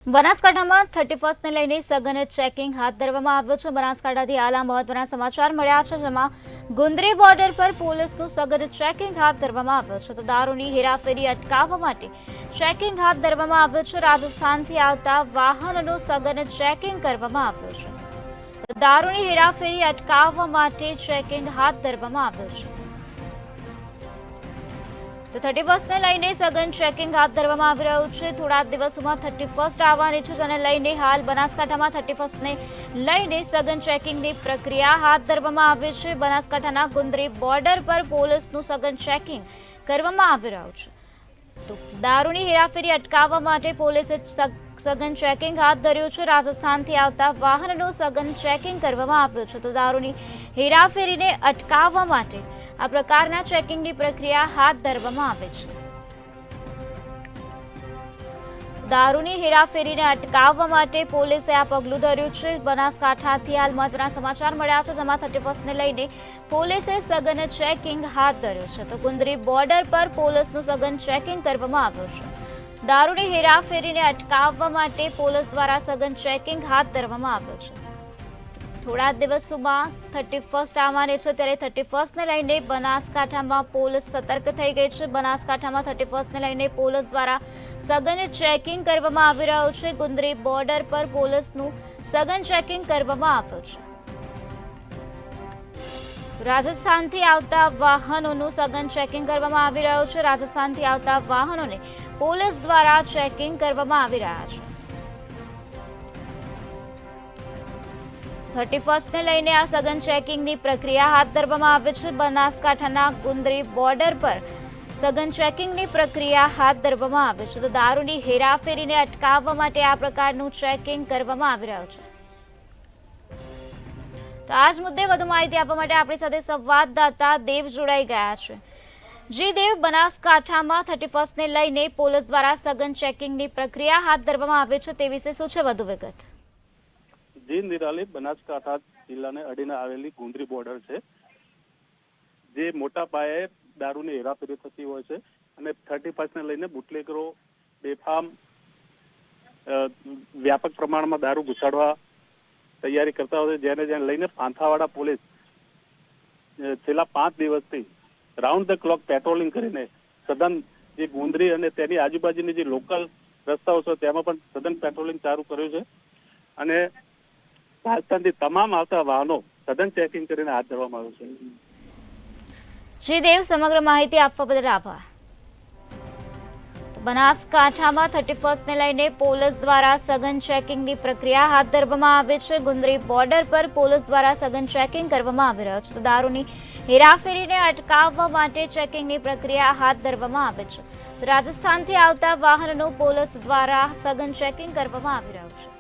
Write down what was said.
બનાસકાંઠામાં 31st ને લઈને સઘન ચેકિંગ હાથ ધરવામાં આવ્યું છે। બનાસકાંઠાથી હાલ આ મહત્વના સમાચાર મળ્યા છે, જેમાં ગુંદરી બોર્ડર પર પોલીસનું સઘન ચેકિંગ હાથ ધરવામાં આવ્યું છે। તો દારૂની હેરાફેરી અટકાવવા માટે ચેકિંગ હાથ ધરવામાં આવ્યું છે। રાજસ્થાનથી આવતા વાહનોનું સઘન ચેકિંગ કરવામાં આવ્યું છે। તો દારૂની હેરાફેરી અટકાવવા માટે ચેકિંગ હાથ ધરવામાં આવ્યું છે। તો 31st ને લઈને સઘન ચેકિંગ હાથ ધરવામાં આવી રહ્યું છે। થોડા દિવસોમાં 31st આવવાની છે, જેને લઈને હાલ બનાસકાંઠામાં 31st ને લઈને સઘન ચેકિંગની પ્રક્રિયા હાથ ધરવામાં આવી છે। બનાસકાંઠાના ગુંદરી બોર્ડર પર પોલીસનું સઘન ચેકિંગ કરવામાં આવી રહ્યું છે। તો દારૂની હેરાફેરી અટકાવવા માટે પોલીસે સઘન ચેકિંગ હાથ ધર્યું છે। રાજસ્થાનથી આવતા વાહનોનું સઘન ચેકિંગ કરવામાં આવ્યું છે। તો દારૂની હેરાફેરીને અટકાવવા માટે આ પ્રકારના ચેકિંગની પ્રક્રિયા હાથ ધરવામાં આવે છે। દારૂની હેરાફેરીને અટકાવવા માટે પોલીસે આ પગલું ધર્યું છે। બનાસકાંઠાથી હાલ મહત્વના સમાચાર મળ્યા છે, જેમાં 31st ને લઈને પોલીસે સઘન ચેકિંગ હાથ ધર્યું છે। તો ગુંદરી બોર્ડર પર પોલીસનું સઘન ચેકિંગ કરવામાં આવ્યું છે। દારૂની હેરાફેરીને અટકાવવા માટે પોલીસ દ્વારા સઘન ચેકિંગ હાથ ધરવામાં આવ્યું છે। થોડા દિવસોમાં 31st આવવાની છે, ત્યારે 31st ને લઈને બનાસકાંઠામાં પોલીસ સતર્ક થઈ ગઈ છે। બનાસકાંઠામાં 31st ને લઈને પોલીસ દ્વારા સઘન ચેકિંગ કરવામાં આવી રહ્યું છે। ગુંદરી બોર્ડર પર પોલીસનું સઘન ચેકિંગ કરવામાં આવ્યું છે। રાજસ્થાનથી આવતા વાહનોનું સઘન ચેકિંગ કરવામાં આવી રહ્યું છે। રાજસ્થાનથી આવતા વાહનોને પોલીસ દ્વારા ચેકિંગ કરવામાં આવી રહ્યા છે। 31st ને લઈને આ સઘન ચેકિંગની પ્રક્રિયા હાથ ધરવામાં આવી છે। બનાસકાંઠાના ગુંદરી બોર્ડર પર સઘન ચેકિંગની પ્રક્રિયા હાથ ધરવામાં આવી છે। તો દારૂની હેરાફેરીને અટકાવવા માટે આ પ્રકારનું ચેકિંગ કરવામાં આવી રહ્યું છે। તો આ જ મુદ્દે વધુ માહિતી આપવા માટે આપણી સાથે સંવાદદાતા દેવ જોડાઈ ગયા છે। જી દેવ, બનાસકાંઠામાં 31st ને લઈને પોલીસ દ્વારા સઘન ચેકિંગની પ્રક્રિયા હાથ ધરવામાં આવી છે, તે વિશે શું છે વધુ વિગત? જી નિરાલી, બનાસકાંઠા જિલ્લાને અડીને આવેલી ગુંદરી બોર્ડર છે, જે મોટા પાયે દારૂની હેરાફેરી થતી હોય છે અને 31st ને લઈને બુટલેગરો બેફામ વ્યાપક પ્રમાણમાં દારૂ ઘુસાડવા તૈયારી કરતા હોય છે, જેને લઈને પાંથાવાડા પોલીસ છેલ્લા 5 દિવસથી રાઉન્ડ ધ ક્લોક પેટ્રોલિંગ કરીને સઘન જે ગુંદરી અને તેની આજુબાજુની જે લોકલ રસ્તાઓ છે તેમાં પણ સઘન પેટ્રોલિંગ ચાલુ કર્યું છે અને રાજસ્થાનથી તમામ આવતા વાહનો સઘન ચેકિંગ કરીને હાથ ધરવામાં આવ્યું છે। જી દેવ, સમગ્ર માહિતી આપવા બદલ આભાર। બનાસકાંઠામાં 31st ને લઈને પોલીસ દ્વારા સઘન ચેકિંગની પ્રક્રિયા હાથ ધરવામાં આવી છે। ગુંદરી બોર્ડર પર પોલીસ દ્વારા સઘન ચેકિંગ કરવામાં આવી રહ્યું છે। તો દારૂની હેરાફેરીને અટકાવવા માટે ચેકિંગની પ્રક્રિયા હાથ ધરવામાં આવે છે। રાજસ્થાનથી આવતા વાહનોનું પોલીસ દ્વારા સઘન ચેકિંગ કરવામાં આવી રહ્યું છે।